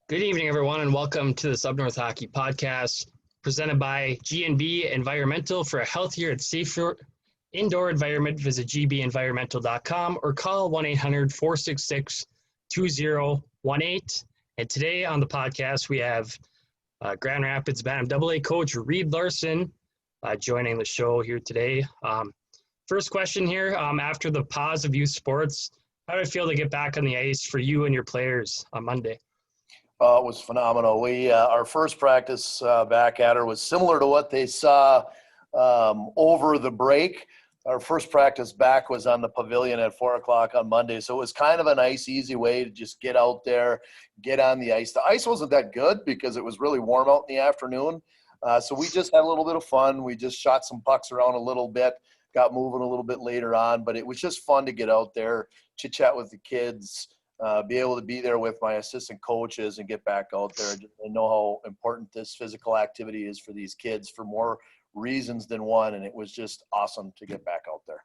Good evening, everyone, and welcome to this Up North Hockey podcast presented by G&B Environmental. For a healthier and safer indoor environment, visit gbeenvironmental.com or call 1-800-466-2018. And today on the podcast, we have Grand Rapids Bantam AA coach Reed Larson joining the show here today. First question here, after the pause of youth sports, how did it feel to get back on the ice for you and your players on Monday? It was phenomenal. Our first practice back at her was similar to what they saw over the break. Our first practice back was on the pavilion at 4 o'clock on Monday. So it was kind of a nice, easy way to just get out there, get on the ice. The ice wasn't that good because it was really warm out in the afternoon. So we just had a little bit of fun. We just shot some pucks around a little bit, got moving a little bit later on. But it was just fun to get out there, chit-chat with the kids, be able to be there with my assistant coaches and get back out there. I know how important this physical activity is for these kids for more reasons than one, and it was just awesome to get back out there.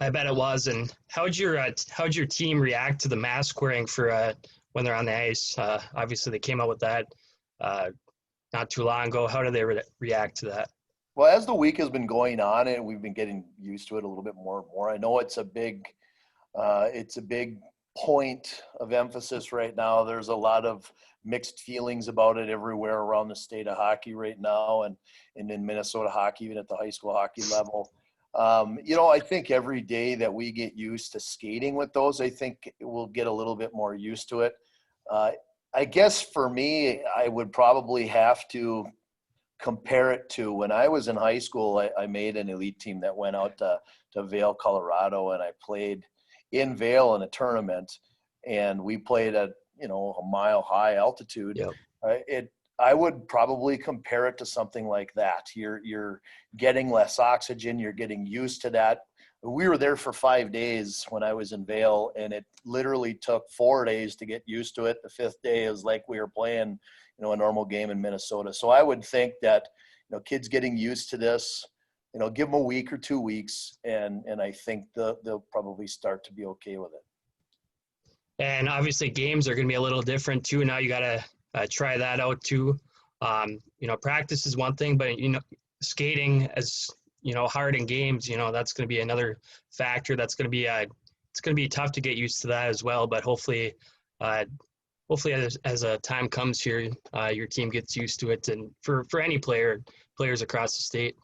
I bet it was. And how'd your team react to the mask wearing for when they're on the ice? Obviously, they came out with that not too long ago. How do they react to that? Well, as the week has been going on, and we've been getting used to it a little bit more and more. I know it's a big point of emphasis right now. There's a lot of mixed feelings about it everywhere around the state of hockey right now, and in Minnesota hockey, even at the high school hockey level. I think every day that we get used to skating with those, I think we'll get a little bit more used to it. I guess for me, I would probably have to compare it to when I was in high school. I made an elite team that went out to Vail, Colorado, and I played in Vail in a tournament, and we played at a mile high altitude. Yep. I would probably compare it to something like that. You're getting less oxygen, you're getting used to that. We were there for 5 days when I was in Vail, and it literally took 4 days to get used to it. The fifth day is like we were playing a normal game in Minnesota. So I would think that kids getting used to this, give them a week or 2 weeks, and I think they'll probably start to be okay with it. And obviously games are going to be a little different too. Now you got to try that out too. Practice is one thing, but, skating as, hard in games, that's going to be another factor. That's going to be, it's going to be tough to get used to that as well. But hopefully as time comes here, your team gets used to it. And for any players across the state.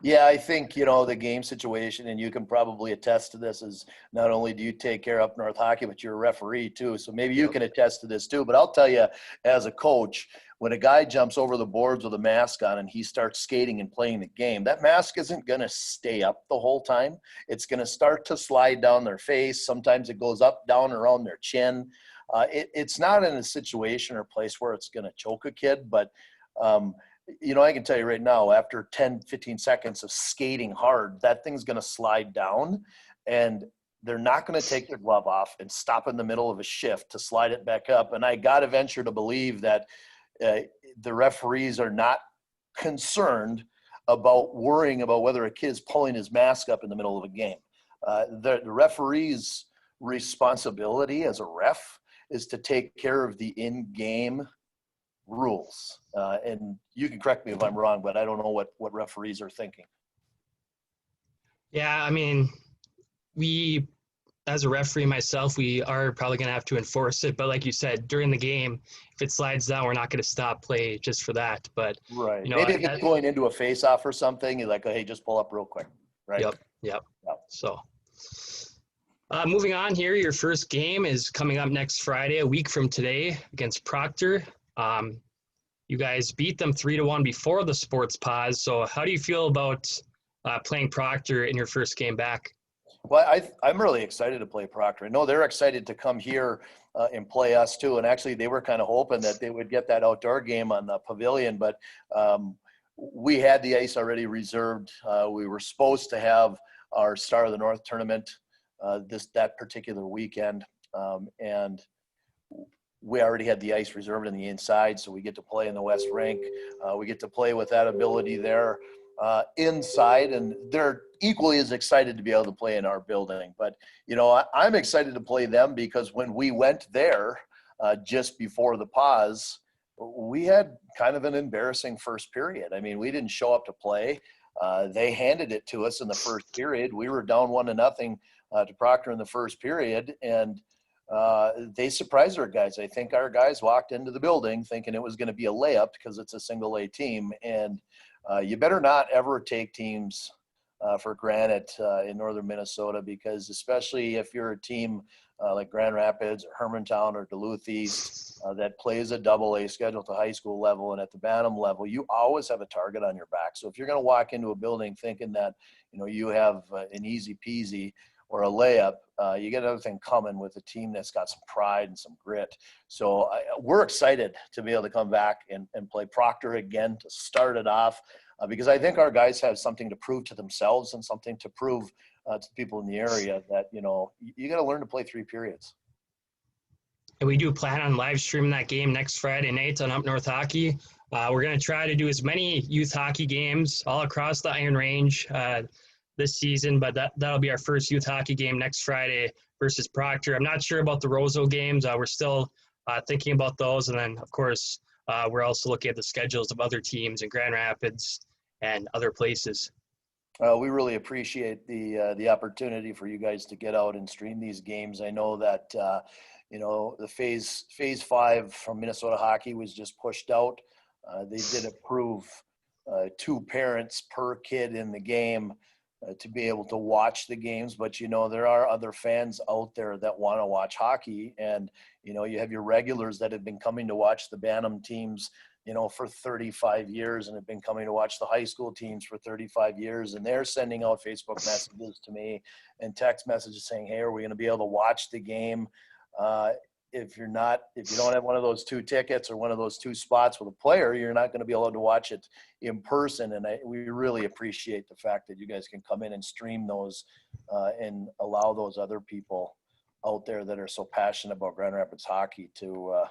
Yeah, I think, the game situation, and you can probably attest to this, is not only do you take care of Up North Hockey, but you're a referee too. So maybe you can attest to this too. But I'll tell you, as a coach, when a guy jumps over the boards with a mask on and he starts skating and playing the game, that mask isn't going to stay up the whole time. It's going to start to slide down their face. Sometimes it goes up, down, around their chin. It's not in a situation or place where it's going to choke a kid, but I can tell you right now, after 10, 15 seconds of skating hard, that thing's going to slide down, and they're not going to take their glove off and stop in the middle of a shift to slide it back up. And I got to venture to believe that the referees are not concerned about worrying about whether a kid is pulling his mask up in the middle of a game. The referee's responsibility as a ref is to take care of the in-game rules. And you can correct me if I'm wrong, but I don't know what referees are thinking. Yeah, I mean, we, as a referee myself, we are probably going to have to enforce it. But like you said, during the game, if it slides down, we're not going to stop play just for that. But right, maybe if it's going into a face-off or something, you're like, oh, hey, just pull up real quick, right? Yep. So moving on here, your first game is coming up next Friday, a week from today, against Proctor. You guys beat them 3-1 before the sports pause. So how do you feel about playing Proctor in your first game back? Well, I'm really excited to play Proctor. I know they're excited to come here and play us too. And actually, they were kind of hoping that they would get that outdoor game on the pavilion. But we had the ice already reserved. We were supposed to have our Star of the North tournament that particular weekend. And we already had the ice reserved on the inside, so we get to play in the West Rink. We get to play with that ability there inside, and they're equally as excited to be able to play in our building. But, I'm excited to play them because when we went there, just before the pause, we had kind of an embarrassing first period. I mean, we didn't show up to play. They handed it to us in the first period. We were down 1-0 to Proctor in the first period, and they surprised our guys. I think our guys walked into the building thinking it was going to be a layup because it's a single A team, and you better not ever take teams for granted in northern Minnesota, because especially if you're a team like Grand Rapids or Hermantown or Duluth East that plays a double A schedule at the high school level and at the Bantam level, you always have a target on your back. So if you're going to walk into a building thinking that you have an easy peasy or a layup, you get another thing coming with a team that's got some pride and some grit. So we're excited to be able to come back and play Proctor again to start it off, because I think our guys have something to prove to themselves and something to prove to people in the area that, you got to learn to play 3 periods. And we do plan on live streaming that game next Friday night on Up North Hockey. We're going to try to do as many youth hockey games all across the Iron Range this season, but that'll be our first youth hockey game next Friday versus Proctor. I'm not sure about the Roseau games. We're still thinking about those. And then, of course, we're also looking at the schedules of other teams in Grand Rapids and other places. We really appreciate the opportunity for you guys to get out and stream these games. I know that the phase 5 from Minnesota Hockey was just pushed out. They did approve 2 parents per kid in the game to be able to watch the games, but there are other fans out there that want to watch hockey, and you have your regulars that have been coming to watch the Bantam teams for 35 years and have been coming to watch the high school teams for 35 years. And they're sending out Facebook messages to me and text messages saying, hey, are we going to be able to watch the game? If you don't have one of those 2 tickets or one of those 2 spots with a player, you're not going to be able to watch it in person. And we really appreciate the fact that you guys can come in and stream those and allow those other people out there that are so passionate about Grand Rapids hockey to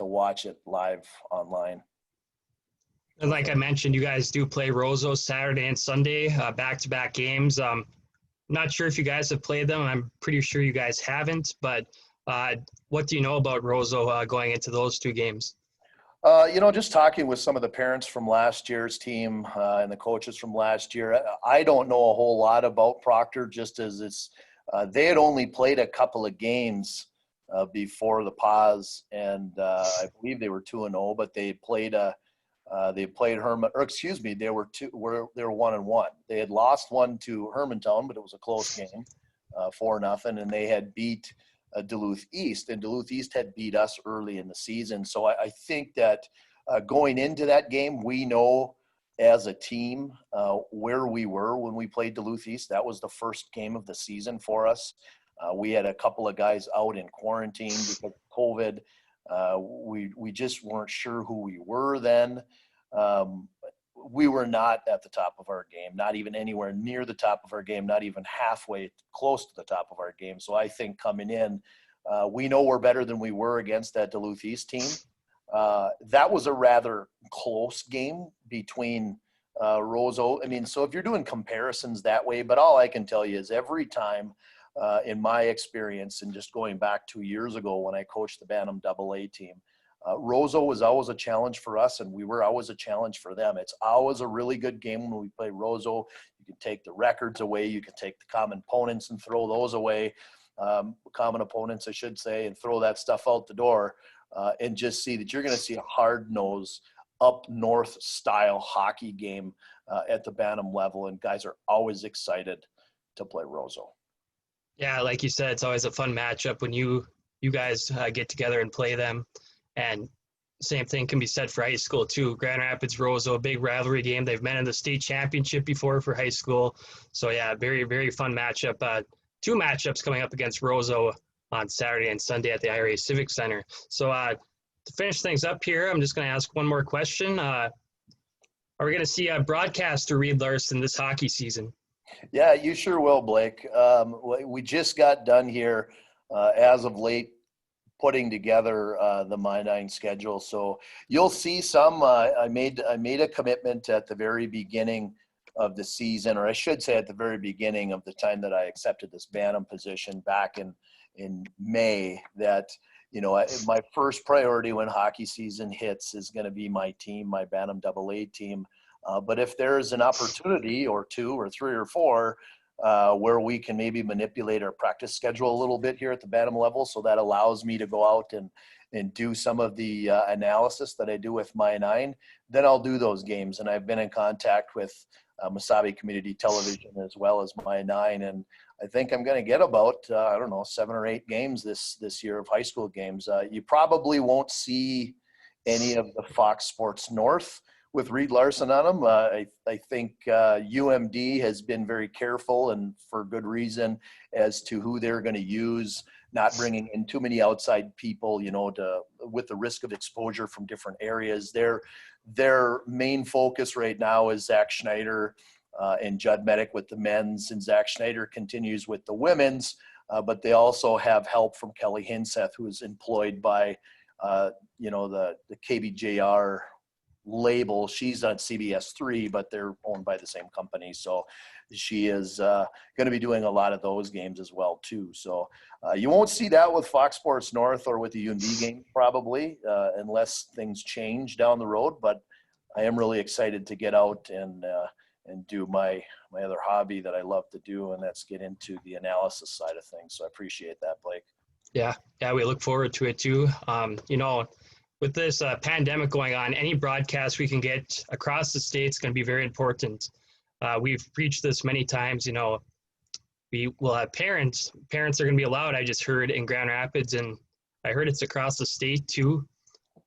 watch it live online. And like I mentioned, you guys do play Roseau Saturday and Sunday, back-to-back games. I'm not sure if you guys have played them. I'm pretty sure you guys haven't, but what do you know about Roseau going into those 2 games? Just talking with some of the parents from last year's team and the coaches from last year, I don't know a whole lot about Proctor, just as they had only played a couple of games before the pause, and I believe they were 2-0, but they played Herman, or excuse me, they were 1-1. They had lost one to Hermantown, but it was a close game, 4-0, and they had beat Duluth East, and Duluth East had beat us early in the season. So I think that going into that game, we know as a team where we were when we played Duluth East. That was the first game of the season for us. We had a couple of guys out in quarantine because of COVID. We just weren't sure who we were then. We were not at the top of our game, not even anywhere near the top of our game, not even halfway close to the top of our game. So I think coming in, we know we're better than we were against that Duluth East team. That was a rather close game between Roseau. I mean, so if you're doing comparisons that way, but all I can tell you is every time in my experience, and just going back 2 years ago when I coached the Bantam AA team, Roseau was always a challenge for us, and we were always a challenge for them. It's always a really good game when we play Roseau. You can take the records away. You can take the common opponents and throw those away, common opponents, I should say, and throw that stuff out the door and just see that you're going to see a hard-nosed, up-north style hockey game at the Bantam level, and guys are always excited to play Roseau. Yeah, like you said, it's always a fun matchup when you guys get together and play them. And same thing can be said for high school too. Grand Rapids Roseau, a big rivalry game. They've been in the state championship before for high school. So yeah, very, very fun matchup. 2 matchups coming up against Roseau on Saturday and Sunday at the IRA Civic Center. So to finish things up here, I'm just going to ask one more question. Are we going to see a broadcaster read Larson this hockey season? Yeah, you sure will, Blake. We just got done here as of late putting together the My9 schedule. So you'll see some. I made a commitment at the very beginning of the season, or I should say at the very beginning of the time that I accepted this Bantam position back in May, that my first priority when hockey season hits is going to be my team, my Bantam AA team. But if there's an opportunity or two or three or four where we can maybe manipulate our practice schedule a little bit here at the Bantam level, so that allows me to go out and do some of the analysis that I do with my nine, then I'll do those games. And I've been in contact with Mesabi Community Television as well as my nine, and I think I'm going to get about 7 or 8 games this year of high school games. You probably won't see any of the Fox Sports North with Reed Larson on them. I think UMD has been very careful, and for good reason, as to who they're going to use, not bringing in too many outside people, with the risk of exposure from different areas. Their main focus right now is Zach Schneider and Judd Medic with the men's, and Zach Schneider continues with the women's, but they also have help from Kelly Hinseth, who is employed by, the KBJR label. She's on CBS3, but they're owned by the same company. So she is going to be doing a lot of those games as well too. So you won't see that with Fox Sports North or with the UND game probably, unless things change down the road. But I am really excited to get out and do my other hobby that I love to do, and that's get into the analysis side of things. So I appreciate that, Blake. Yeah, we look forward to it too. With this pandemic going on, any broadcast we can get across the state is going to be very important. We've preached this many times. We will have parents. Parents are going to be allowed. I just heard in Grand Rapids, and I heard it's across the state too.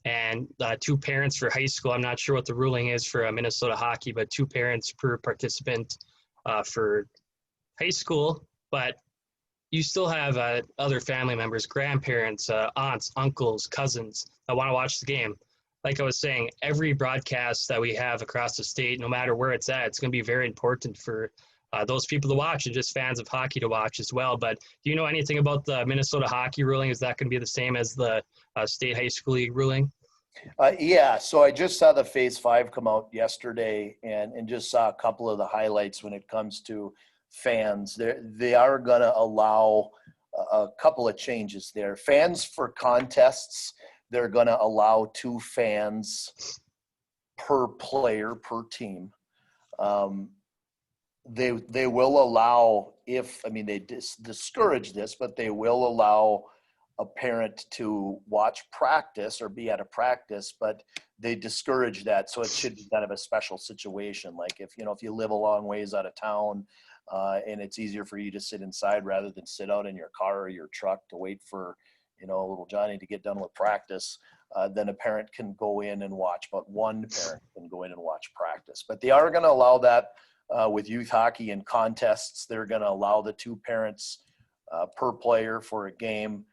And 2 parents for high school. I'm not sure what the ruling is for Minnesota hockey, but 2 parents per participant for high school. But you still have other family members, grandparents, aunts, uncles, cousins that want to watch the game. Like I was saying, every broadcast that we have across the state, no matter where it's at, it's going to be very important for those people to watch and just fans of hockey to watch as well. But do you know anything about the Minnesota hockey ruling? Is that going to be the same as the state high school league ruling? Yeah, so I just saw the Phase 5 come out yesterday and just saw a couple of the highlights when it comes to fans. They are going to allow a couple of changes there. Fans for contests, they're going to allow 2 fans per player, per team. They will allow, they discourage this, but they will allow a parent to watch practice or be at a practice, but they discourage that. So it should be kind of a special situation. Like if you live a long ways out of town, and it's easier for you to sit inside rather than sit out in your car or your truck to wait for, little Johnny to get done with practice, then a parent can go in and watch, but one parent can go in and watch practice. But they are going to allow that with youth hockey and contests. They're going to allow the 2 parents per player for a game.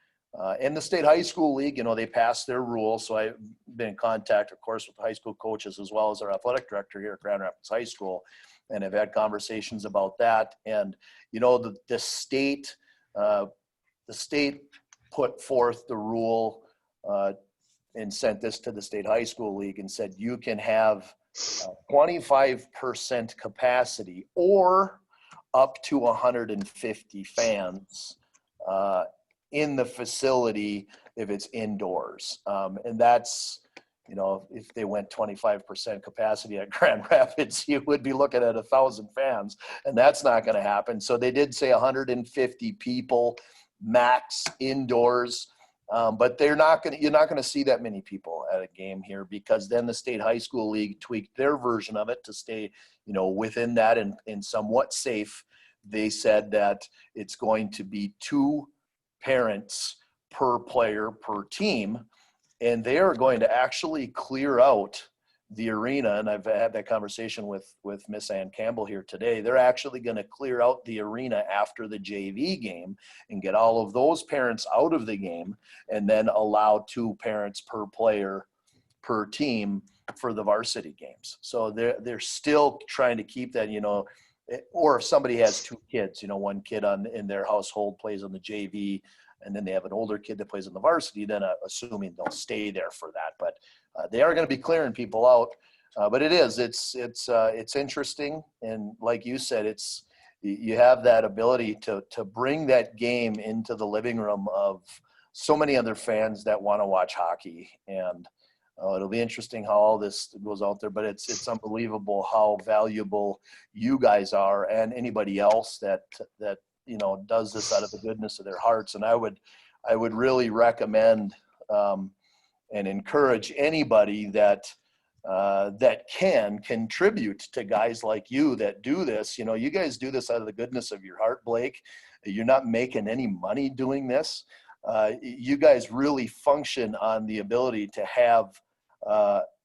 In the state high school league, they passed their rules. So I've been in contact, of course, with the high school coaches as well as our athletic director here at Grand Rapids High School, and have had conversations about that. And the state put forth the rule and sent this to the state high school league and said you can have 25% capacity or up to 150 fans in the facility if it's indoors. And that's, if they went 25% capacity at Grand Rapids, you would be looking at 1,000 fans, and that's not going to happen. So they did say 150 people max indoors, but you're not going to see that many people at a game here, because then the state high school league tweaked their version of it to stay, within that and somewhat safe. They said that it's going to be 2 parents per player per team, and they are going to actually clear out the arena. And I've had that conversation with Miss Ann Campbell here today. They're actually going to clear out the arena after the JV game and get all of those parents out of the game, and then allow 2 parents per player per team for the varsity games. So they're still trying to keep that, or if somebody has 2 kids, one kid in their household plays on the JV, and then they have an older kid that plays on the varsity, then assuming they'll stay there for that. But they are going to be clearing people out. But it's interesting. And like you said, you have that ability to bring that game into the living room of so many other fans that want to watch hockey, and it'll be interesting how all this goes out there, but it's unbelievable how valuable you guys are and anybody else that does this out of the goodness of their hearts. And I would really recommend and encourage anybody that can contribute to guys like you that do this. You guys do this out of the goodness of your heart, Blake. You're not making any money doing this. You guys really function on the ability to have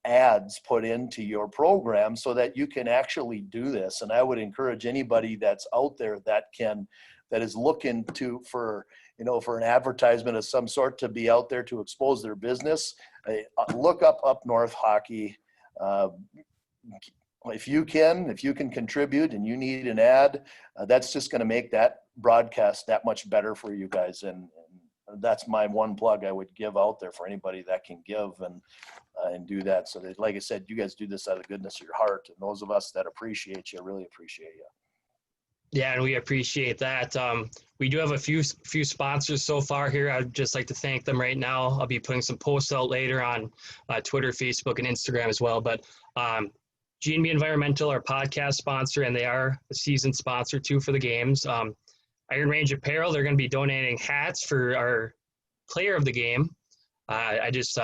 ads put into your program so that you can actually do this. And I would encourage anybody that's out there that is looking for an advertisement of some sort to be out there to expose their business. Look up North Hockey. If you can contribute and you need an ad, that's just going to make that broadcast that much better for you guys. And that's my one plug I would give out there for anybody that can give and do that. So that, like I said, you guys do this out of the goodness of your heart, and those of us that appreciate you really appreciate you. Yeah, and we appreciate that. We do have a few sponsors so far here. I'd just like to thank them right now. I'll be putting some posts out later on Twitter, Facebook, and Instagram as well. But G&B Environmental, our podcast sponsor, and they are a season sponsor too for the games. Iron Range Apparel, they're going to be donating hats for our player of the game. I just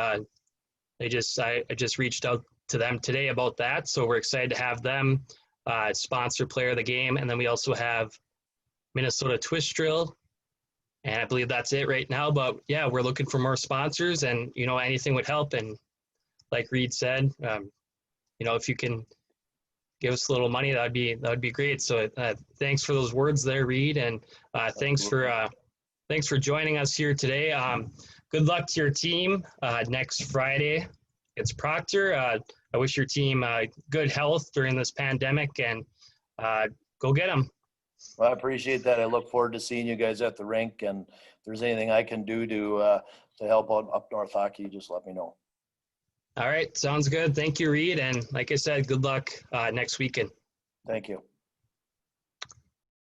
reached out to them today about that, so we're excited to have them sponsor player of the game. And then we also have Minnesota Twist Drill, and I believe that's it right now. But yeah, we're looking for more sponsors, and anything would help. And like Reed said, if you can give us a little money, that would be great. So thanks for those words there, Reed, and thanks for joining us here today. Good luck to your team next Friday. It's Proctor. I wish your team good health during this pandemic, and go get them. Well, I appreciate that. I look forward to seeing you guys at the rink, and if there's anything I can do to help out Up North Hockey, just let me know. All right, sounds good. Thank you, Reed, and like I said, good luck next weekend. Thank you.